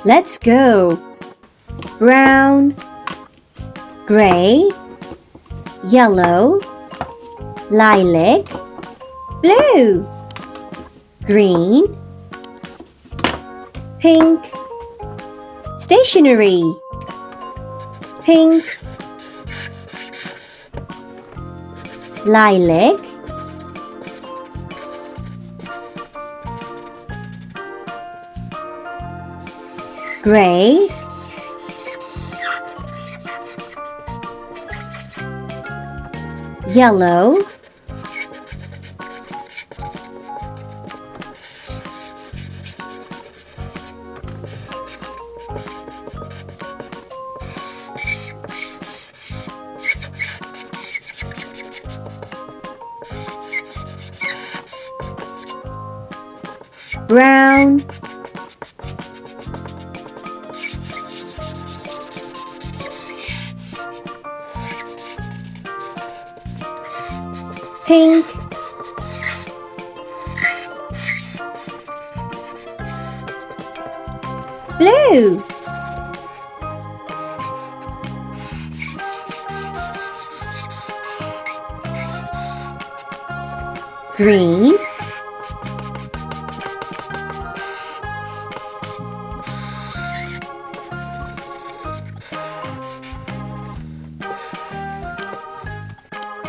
Let's go. Brown, gray, yellow, lilac, blue, green, pink. Stationery. Pink, lilac, gray, yellow, brown, pink, blue, green,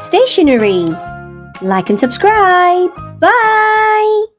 Stationery. Like and subscribe. Bye!